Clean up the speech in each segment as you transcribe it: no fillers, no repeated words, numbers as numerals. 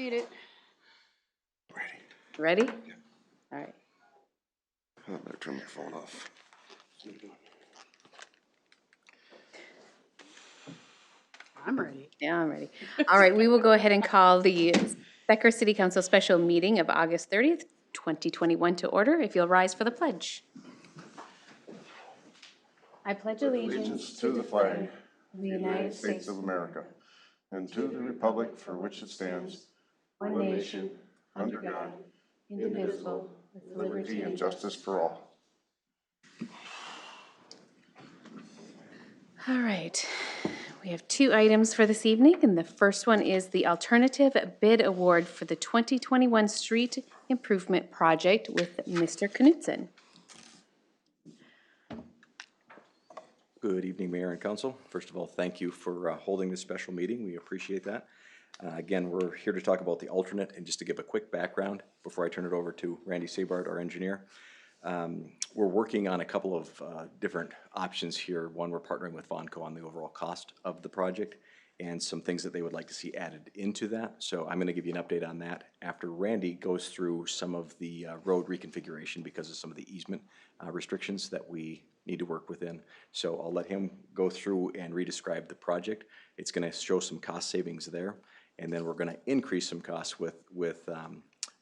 made it. Ready? Ready? Yeah. All right. I better turn my phone off. I'm ready. Yeah, I'm ready. All right, we will go ahead and call the Becker City Council special meeting of August 30th, 2021 to order. If you'll rise for the pledge. I pledge Allegiance to the flag of the United States of America and to the republic for which it stands, one nation, under God, indivisible, with liberty and justice for all. All right, we have two items for this evening, and the first one is the alternative bid award for the 2021 street improvement project with Mr. Knutson. Good evening, Mayor and Council. First of all, thank you for holding this special meeting. We appreciate that. Again, we're here to talk about the alternate, and just to give a quick background before I turn it over to Randy Sabart, our engineer. We're working on a couple of different options here. One, we're partnering with Vonco on the overall cost of the project and some things that they would like to see added into that. So I'm going to give you an update on that after Randy goes through some of the road reconfiguration because of some of the easement restrictions that we need to work within. So I'll let him go through and re-describe the project. It's going to show some cost savings there, and then we're going to increase some costs with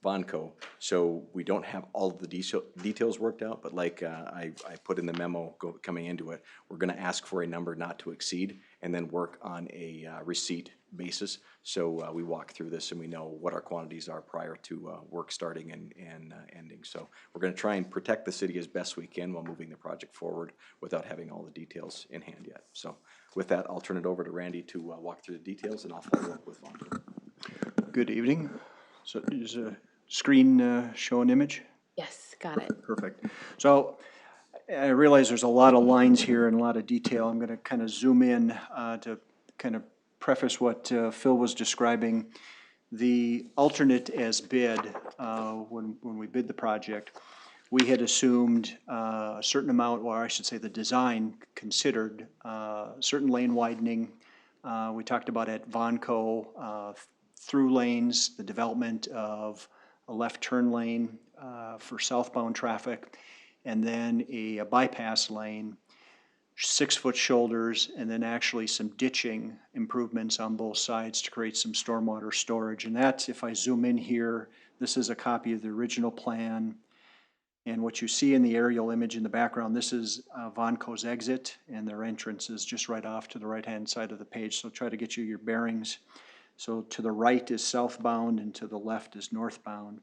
Vonco. So we don't have all of the details worked out, but like I put in the memo coming into it, we're going to ask for a number not to exceed and then work on a receipt basis. So we walk through this and we know what our quantities are prior to work starting and ending. So we're going to try and protect the city as best we can while moving the project forward without having all the details in hand yet. So with that, I'll turn it over to Randy to walk through the details, and I'll follow up with Vonco. Good evening. So is a screen show an image? Yes, got it. Perfect. So I realize there's a lot of lines here and a lot of detail. I'm going to kind of zoom in to kind of preface what Phil was describing. The alternate as bid, when we bid the project, we had assumed a certain amount, or I should say the design considered certain lane widening. We talked about at Vonco, through lanes, the development of a left turn lane for southbound traffic, and then a bypass lane, 6-foot shoulders, and then actually some ditching improvements on both sides to create some stormwater storage. And that, if I zoom in here, this is a copy of the original plan. And what you see in the aerial image in the background, this is Vonco's exit, and their entrance is just right off to the right-hand side of the page. So try to get you your bearings. So to the right is southbound and to the left is northbound.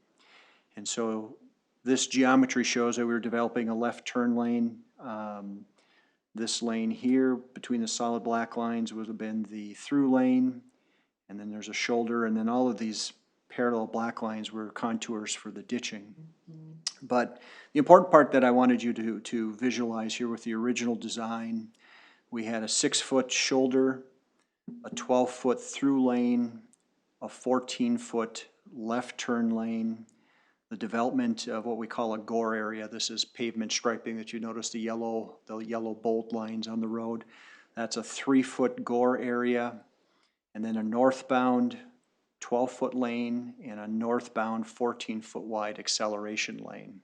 And so this geometry shows that we were developing a left turn lane. This lane here between the solid black lines would have been the through lane. And then there's a shoulder, and then all of these parallel black lines were contours for the ditching. But the important part that I wanted you to visualize here with the original design, we had a 6-foot shoulder, a 12-foot through lane, a 14-foot left turn lane, the development of what we call a gore area. This is pavement striping that you notice the yellow bolt lines on the road. That's a 3-foot gore area, and then a northbound 12-foot lane and a northbound 14-foot wide acceleration lane.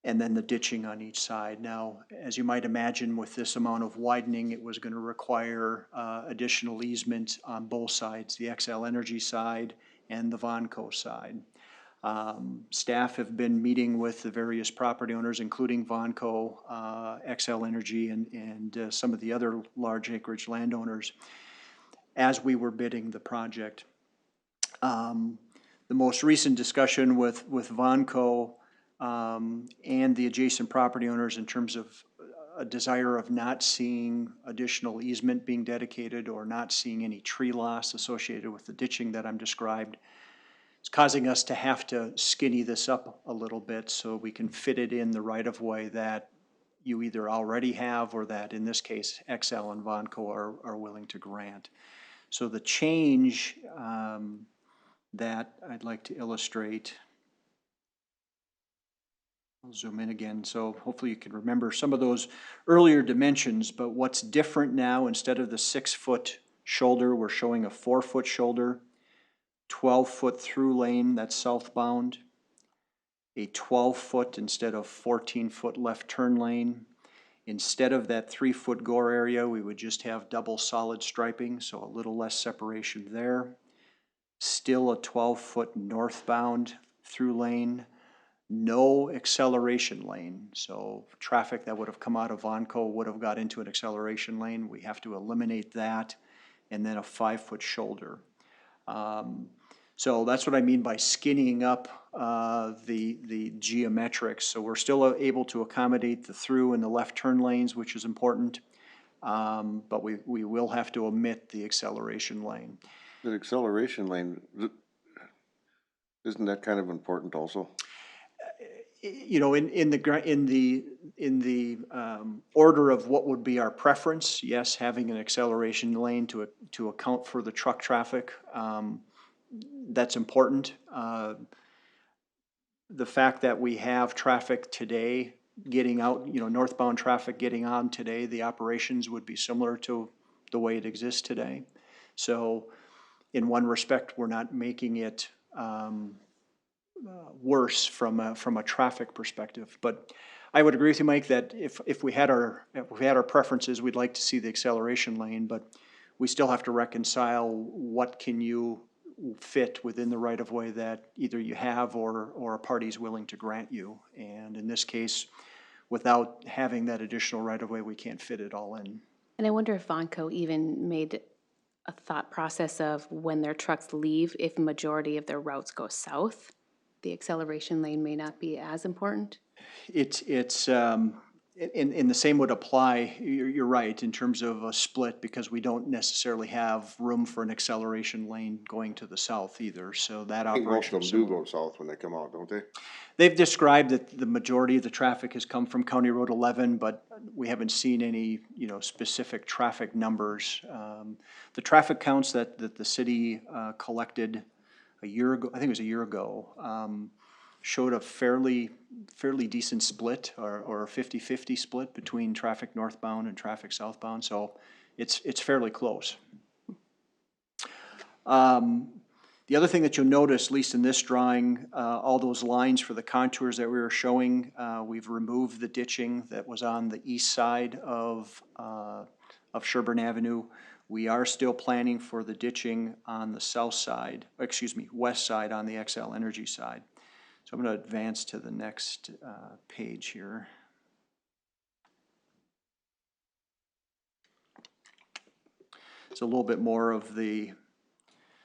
And then the ditching on each side. Now, as you might imagine, with this amount of widening, it was going to require additional easement on both sides, the XL Energy side and the Vonco side. Staff have been meeting with the various property owners, including Vonco, XL Energy, and some of the other large acreage landowners as we were bidding the project. The most recent discussion with Vonco and the adjacent property owners in terms of a desire of not seeing additional easement being dedicated or not seeing any tree loss associated with the ditching that I'm described. It's causing us to have to skinny this up a little bit so we can fit it in the right-of-way that you either already have or that, in this case, XL and Vonco are willing to grant. So the change that I'd like to illustrate, I'll zoom in again, so hopefully you can remember some of those earlier dimensions, but what's different now, instead of the 6-foot shoulder, we're showing a 4-foot shoulder. 12-foot through lane that's southbound, a 12-foot instead of 14-foot left turn lane. Instead of that 3-foot gore area, we would just have double solid striping, so a little less separation there. Still a 12-foot northbound through lane, no acceleration lane. So traffic that would have come out of Vonco would have got into an acceleration lane. We have to eliminate that, and then a 5-foot shoulder. So that's what I mean by skinning up the geometrics. So we're still able to accommodate the through and the left turn lanes, which is important, but we will have to omit the acceleration lane. The acceleration lane, isn't that kind of important also? You know, in the order of what would be our preference, yes, having an acceleration lane to account for the truck traffic, that's important. The fact that we have traffic today getting out, you know, northbound traffic getting on today, the operations would be similar to the way it exists today. So in one respect, we're not making it worse from a traffic perspective. But I would agree with you, Mike, that if we had our preferences, we'd like to see the acceleration lane, but we still have to reconcile what can you fit within the right of way that either you have or a party's willing to grant you. And in this case, without having that additional right of way, we can't fit it all in. And I wonder if Vonco even made a thought process of when their trucks leave, if majority of their routes go south, the acceleration lane may not be as important. And the same would apply, you're right, in terms of a split, because we don't necessarily have room for an acceleration lane going to the south either, so that I think most operation. of them do go south when they come out, don't they? They've described that the majority of the traffic has come from County Road 11, but we haven't seen any, you know, specific traffic numbers. The traffic counts that the city collected a year ago, I think it was a year ago, showed a fairly decent split or a 50-50 split between traffic northbound and traffic southbound, so it's fairly close. The other thing that you'll notice, at least in this drawing, all those lines for the contours that we were showing, we've removed the ditching that was on the east side of Sherburne Avenue. We are still planning for the ditching on the south side, west side on the XL Energy side. So I'm going to advance to the next page here. It's a little bit more of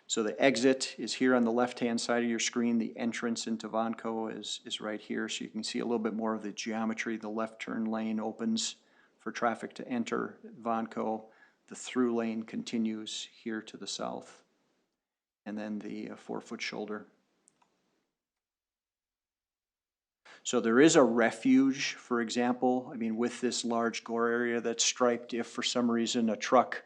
so the exit is here on the left-hand side of your screen. The entrance into Vonco is right here, so you can see a little bit more of the geometry. The left turn lane opens for traffic to enter Vonco. The through lane continues here to the south. And then the 4-foot shoulder. So there is a refuge, for example, I mean, with this large gore area that's striped, if for some reason a truck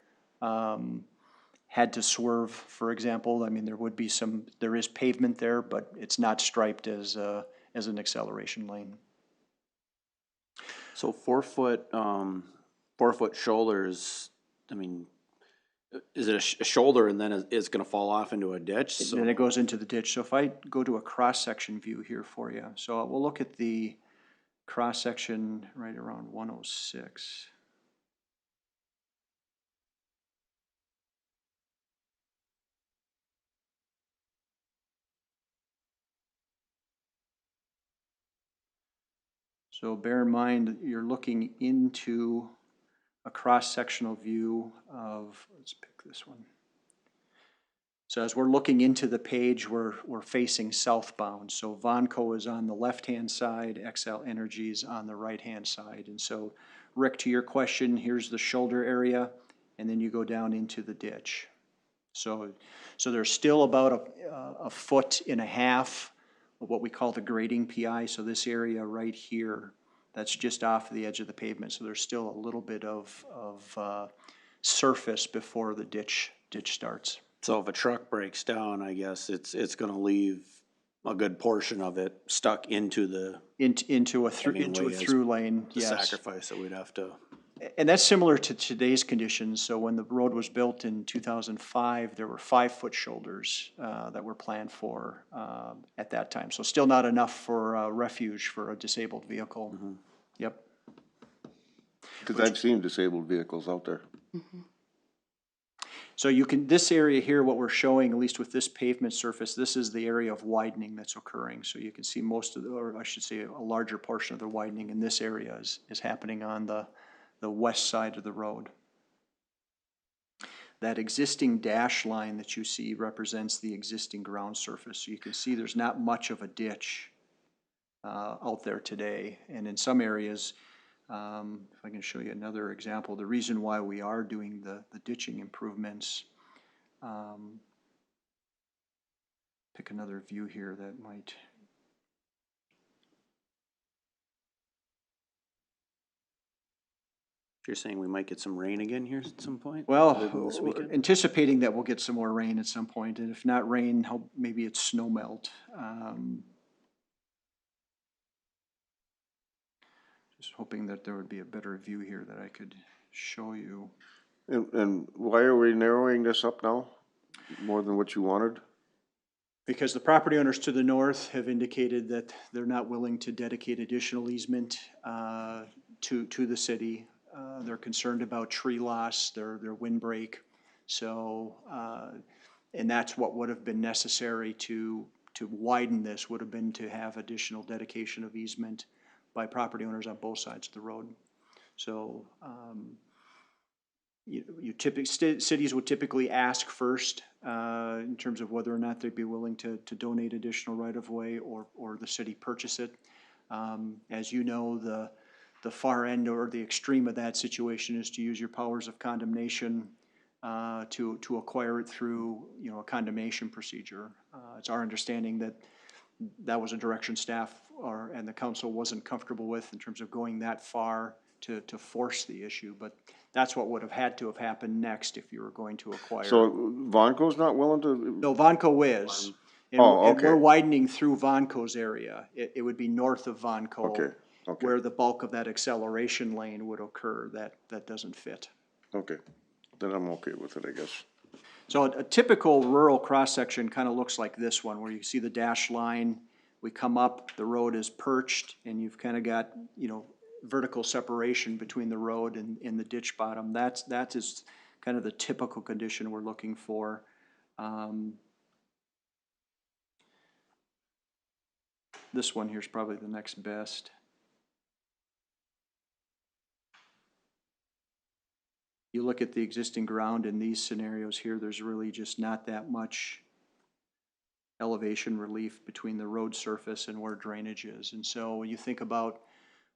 had to swerve, for example, I mean, there is pavement there, but it's not striped as an acceleration lane. So 4-foot shoulders, I mean, is it a shoulder and then it's gonna fall off into a ditch? And then it goes into the ditch. So if I go to a cross-section view here for you, so we'll look at the cross-section right around 106. So bear in mind, you're looking into a cross-sectional view of, let's pick this one. So as we're looking into the page, we're facing southbound. So Vonco is on the left-hand side, XL Energy is on the right-hand side. And so, Rick, to your question, here's the shoulder area, and then you go down into the ditch. So there's still about a 1.5 foot of what we call the grading PI. So this area right here, that's just off the edge of the pavement. So there's still a little bit of surface before the ditch starts. So if a truck breaks down, I guess it's gonna leave a good portion of it stuck into the into a through lane. the Yes. sacrifice that we'd have to. And that's similar to today's conditions. So when the road was built in 2005, there were 5-foot shoulders that were planned for at that time. So still not enough for refuge for a disabled vehicle. Yep. Because I've seen disabled vehicles out there. So you can, this area here, what we're showing, at least with this pavement surface, this is the area of widening that's occurring. So you can see most of the, or I should say a larger portion of the widening in this area is happening on the west side of the road. That existing dash line that you see represents the existing ground surface. So you can see there's not much of a ditch out there today. And in some areas, if I can show you another example, the reason why we are doing the ditching improvements, pick another view here that might. You're saying we might get some rain again here at some point? Well, other than this weekend? anticipating that we'll get some more rain at some point, and if not rain, maybe it's snow melt. Just hoping that there would be a better view here that I could show you. And why are we narrowing this up now? More than what you wanted? Because the property owners to the north have indicated that they're not willing to dedicate additional easement to the city. They're concerned about tree loss, their windbreak. So, and that's what would have been necessary to widen this, would have been to have additional dedication of easement by property owners on both sides of the road. So, cities would typically ask first in terms of whether or not they'd be willing to donate additional right-of-way or the city purchase it. As you know, the far end or the extreme of that situation is to use your powers of condemnation to acquire it through, you know, a condemnation procedure. It's our understanding that that was a direction staff and the council wasn't comfortable with in terms of going that far to force the issue, but that's what would have had to have happened next if you were going to acquire. So Vonco's not willing to? No, Vonco is. And, Oh, and we're okay. widening through Vonco's area. It would be north of Vonco. Okay, okay. Where the bulk of that acceleration lane would occur. That doesn't fit. Okay, then I'm okay with it, I guess. So a typical rural cross-section kind of looks like this one, where you see the dash line, we come up, the road is perched, and you've kind of got, you know, vertical separation between the road and the ditch bottom. That is kind of the typical condition we're looking for. This one here is probably the next best. You look at the existing ground in these scenarios here, there's really just not that much elevation relief between the road surface and where drainage is. And so when you think about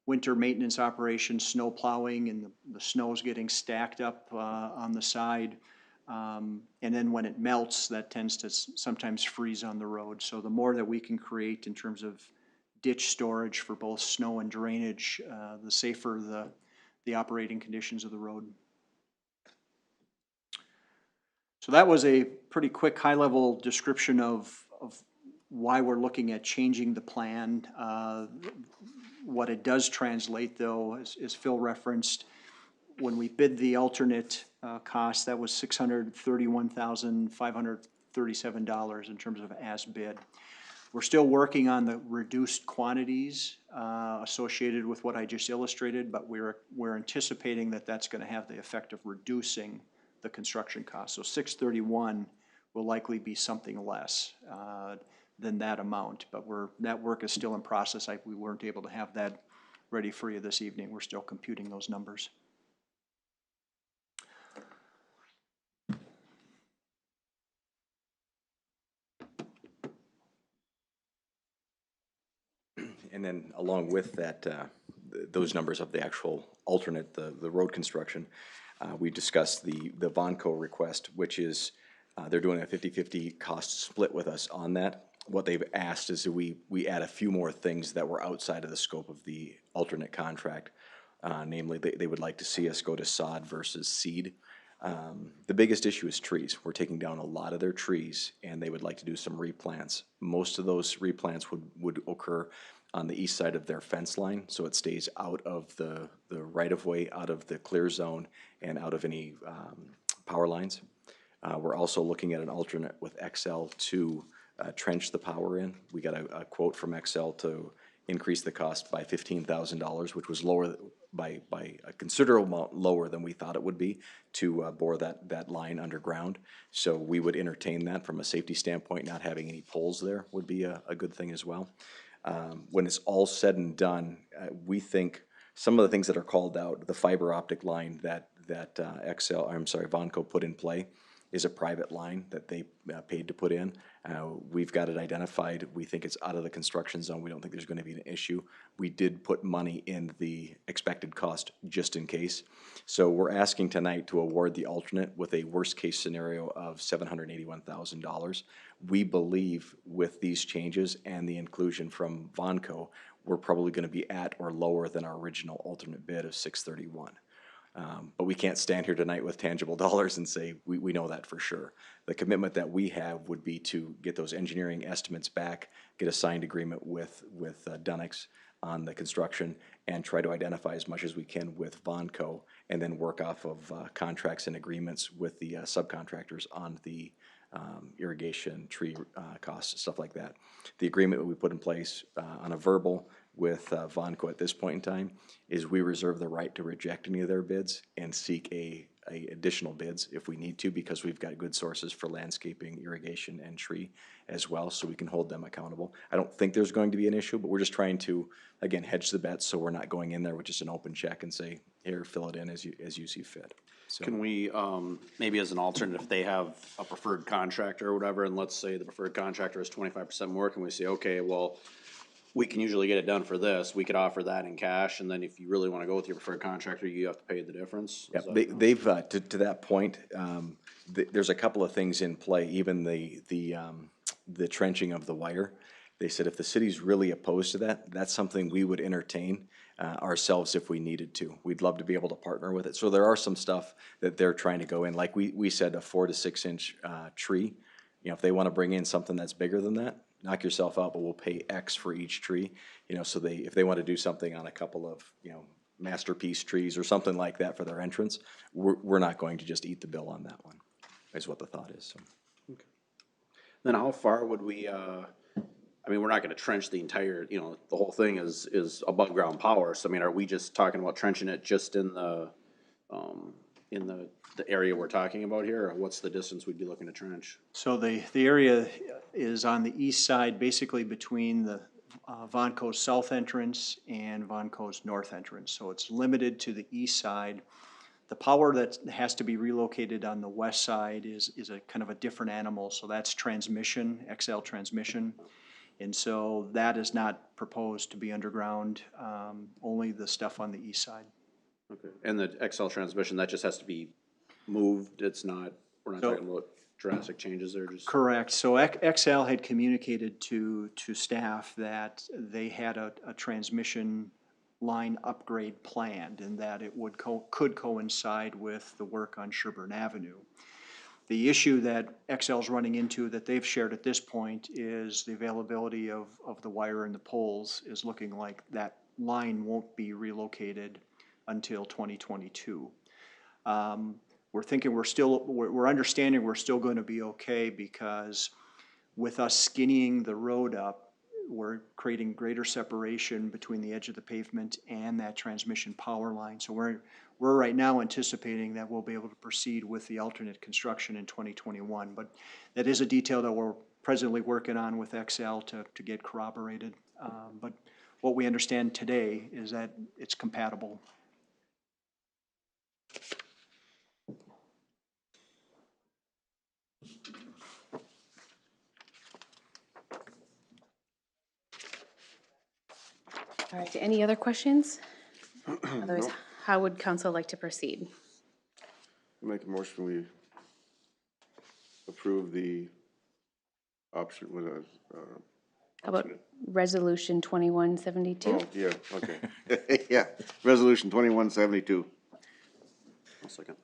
winter maintenance operations, snow plowing, and the snow's getting stacked up on the side, and then when it melts, that tends to sometimes freeze on the road. So the more that we can create in terms of ditch storage for both snow and drainage, the safer the operating conditions of the road. So that was a pretty quick high-level description of why we're looking at changing the plan. What it does translate, though, as Phil referenced, when we bid the alternate cost, that was $631,537 in terms of as bid. We're still working on the reduced quantities associated with what I just illustrated, but we're anticipating that that's going to have the effect of reducing the construction cost. So 631 will likely be something less than that amount, but that work is still in process. We weren't able to have that ready for you this evening. We're still computing those numbers. And then along with that, those numbers of the actual alternate, the road construction, we discussed the Vonco request, which is, they're doing a 50-50 cost split with us on that. What they've asked is that we add a few more things that were outside of the scope of the alternate contract. Namely, they would like to see us go to sod versus seed. The biggest issue is trees. We're taking down a lot of their trees, and they would like to do some replants. Most of those replants would occur on the east side of their fence line, so it stays out of the right-of-way, out of the clear zone, and out of any power lines. We're also looking at an alternate with XL to trench the power in. We got a quote from XL to increase the cost by $15,000, which was lower by a considerable amount lower than we thought it would be to bore that line underground. So we would entertain that from a safety standpoint. Not having any poles there would be a good thing as well. When it's all said and done, we think some of the things that are called out, the fiber optic line that Vonco put in play, is a private line that they paid to put in. We've got it identified. We think it's out of the construction zone. We don't think there's going to be an issue. We did put money in the expected cost just in case. So we're asking tonight to award the alternate with a worst-case scenario of $781,000. We believe with these changes and the inclusion from Vonco, we're probably going to be at or lower than our original alternate bid of $631. But we can't stand here tonight with tangible dollars and say we know that for sure. The commitment that we have would be to get those engineering estimates back, get a signed agreement with Dunnex on the construction, and try to identify as much as we can with Vonco, and then work off of contracts and agreements with the subcontractors on the irrigation, tree costs, stuff like that. The agreement that we put in place on a verbal with Vonco at this point in time is we reserve the right to reject any of their bids and seek a additional bids if we need to, because we've got good sources for landscaping, irrigation, and tree as well, so we can hold them accountable. I don't think there's going to be an issue, but we're just trying to, again, hedge the bets so we're not going in there with just an open check and say, here, fill it in as you see fit. So, Can we, maybe as an alternate, if they have a preferred contractor or whatever, and let's say the preferred contractor is 25% more, can we say, okay, well, we can usually get it done for this, we could offer that in cash, and then if you really wanna go with your preferred contractor, you have to pay the difference? yeah, Is that- they've to that point, there's a couple of things in play, even the trenching of the wire. They said if the city's really opposed to that, that's something we would entertain ourselves if we needed to. We'd love to be able to partner with it. So there are some stuff that they're trying to go in, like we said, a 4 to 6 inch tree. You know, if they want to bring in something that's bigger than that, knock yourself out, but we'll pay X for each tree. You know, so if they want to do something on a couple of, masterpiece trees or something like that for their entrance, we're not going to just eat the bill on that one, is what the thought is. So. Then how far would we, we're not gonna trench the entire, the whole thing is above ground power, so are we just talking about trenching it just in the area we're talking about here, or what's the distance we'd be looking to trench? So the area is on the east side, basically between the Vonco's south entrance and Vonco's north entrance. So it's limited to the east side. The power that has to be relocated on the west side is a kind of a different animal. So that's transmission, XL transmission. And so that is not proposed to be underground, only the stuff on the east side. Okay, and the XL transmission, that just has to be moved, we're not talking about drastic changes there, just? Correct. So XL had communicated to staff that they had a transmission line upgrade planned, and that it could coincide with the work on Sherburne Avenue. The issue that XL's running into that they've shared at this point is the availability of the wire and the poles is looking like that line won't be relocated until 2022. We're thinking we're understanding we're still going to be okay, because with us skinnying the road up, we're creating greater separation between the edge of the pavement and that transmission power line. So we're right now anticipating that we'll be able to proceed with the alternate construction in 2021. But that is a detail that we're presently working on with XL to get corroborated. But what we understand today is that it's compatible. All right, any other questions? Otherwise, how would council like to proceed? Make a motion, we approve the option with How about resolution 2172? yeah, okay. Yeah, resolution 2172. One second.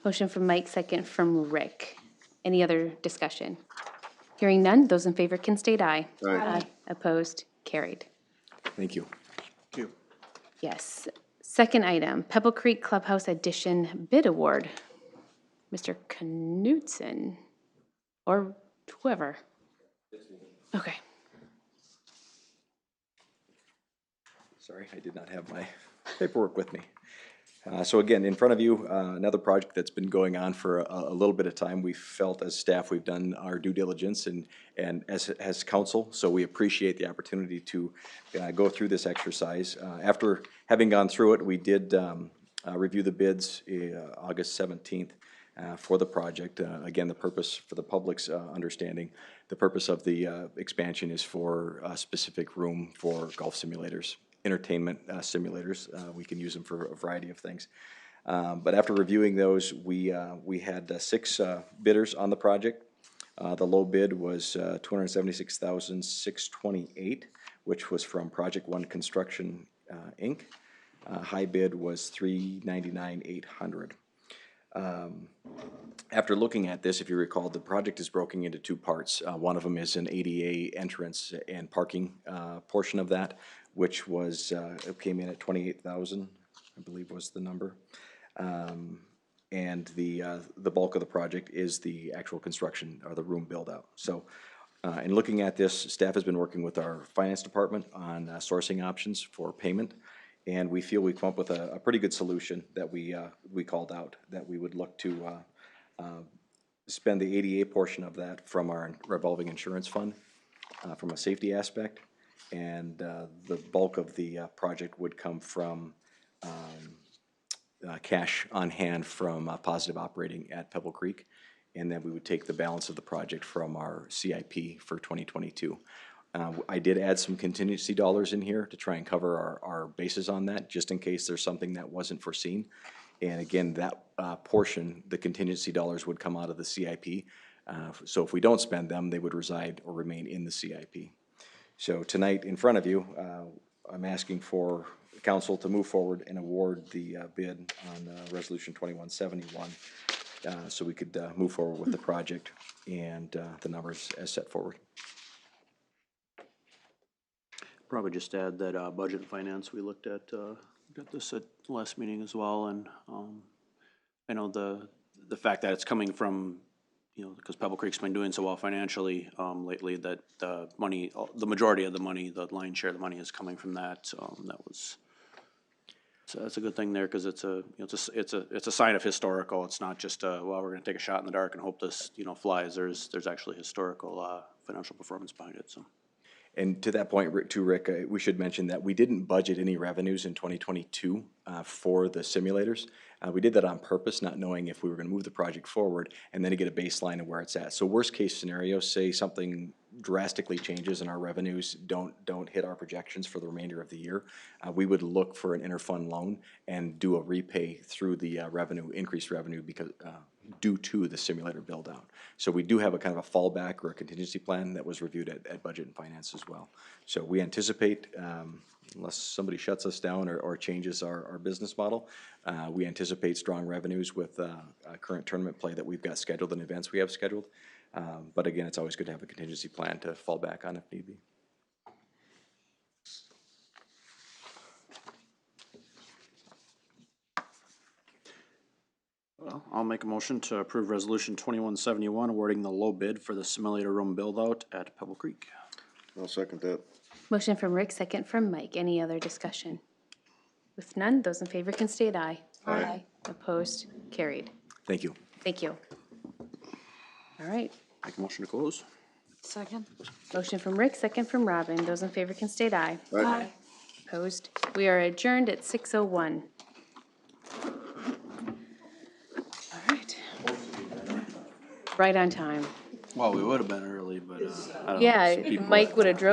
Motion from Mike, second from Rick. Any other discussion? Hearing none, those in favor can state aye. Aye. Opposed, carried. Thank you. Thank you. Yes. Second item, Pebble Creek Clubhouse Addition Bid Award. Mr. Knutson, or whoever. Okay. Sorry, I did not have my paperwork with me. So again, in front of you, another project that's been going on for a little bit of time. We felt as staff, we've done our due diligence and as council, so we appreciate the opportunity to go through this exercise. After having gone through it, we did review the bids August 17th for the project. Again, the purpose, for the public's understanding, the purpose of the expansion is for a specific room for golf simulators. Entertainment simulators. We can use them for a variety of things. But after reviewing those, we had 6 bidders on the project. The low bid was $276,628, which was from Project One Construction Inc. High bid was $399,800. After looking at this, if you recall, the project is broken into 2 parts. One of them is an ADA entrance and parking portion of that, which was, it came in at 28,000, I believe was the number. And the bulk of the project is the actual construction or the room build out. So in looking at this, staff has been working with our finance department on sourcing options for payment. And we feel we've come up with a pretty good solution that we called out, that we would look to spend the ADA portion of that from our revolving insurance fund, from a safety aspect. And the bulk of the project would come from cash on hand from positive operating at Pebble Creek. And then we would take the balance of the project from our CIP for 2022. I did add some contingency dollars in here to try and cover our bases on that, just in case there's something that wasn't foreseen. And again, that portion, the contingency dollars would come out of the CIP. So if we don't spend them, they would reside or remain in the CIP. So tonight, in front of you, I'm asking for council to move forward and award the bid on Resolution 2171, so we could move forward with the project and the numbers as set forward. Probably just add that budget and finance, we looked at this at the last meeting as well, and I know the fact that it's coming from, you know, because Pebble Creek's been doing so well financially lately, that the money, the majority of the money, the lion's share of the money is coming from that. That was, so that's a good thing there, because it's a, you know, it's a sign of historical. It's not just well, we're going to take a shot in the dark and hope this, you know, flies. There's actually historical financial performance behind it. So. And to that point, too, Rick, we should mention that we didn't budget any revenues in 2022 for the simulators. We did that on purpose, not knowing if we were going to move the project forward and then to get a baseline of where it's at. So worst case scenario, say something drastically changes and our revenues don't hit our projections for the remainder of the year, we would look for an interfund loan and do a repay through the increased revenue because due to the simulator build out. So we do have a kind of a fallback or a contingency plan that was reviewed at Budget and Finance as well. So we anticipate, unless somebody shuts us down or changes our business model, we anticipate strong revenues with current tournament play that we've got scheduled and events we have scheduled. But again, it's always good to have a contingency plan to fall back on if need be. Well, I'll make a motion to approve Resolution 2171, awarding the low bid for the simulator room build-out at Pebble Creek. I'll second that. Motion from Rick, second from Mike. Any other discussion? With none, those in favor can state aye. Aye. Opposed? Carried. Thank you. Thank you. All right. Make a motion to close. Second. Motion from Rick, second from Robin. Those in favor can state aye. Aye. Opposed? We are adjourned at 6:01. All right. Right on time. Well, we would have been early, but I don't know. Yeah, some people- Mike would have drove